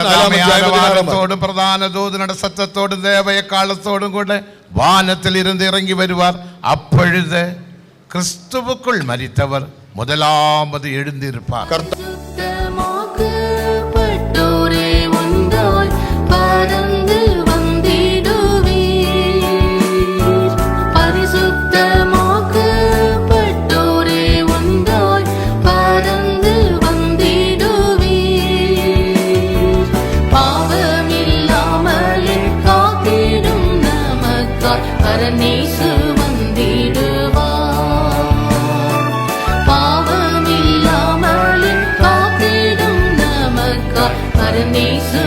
ോടും പ്രധാന ദൂതനുടെ സത്തത്തോടും ദേവയക്കാലത്തോടും കൂടെ വാനത്തിൽ ഇരുന്ന് ഇറങ്ങി വരുവാർ. அப்பொழுது கிறிஸ்துவுக்குள் மரித்தவர் முதலாவது எழுந்திருப்பார். பரநேசு வந்திடுவார். பாவமில்லாமல் காத்திடும் நமக்காய் பரநேசு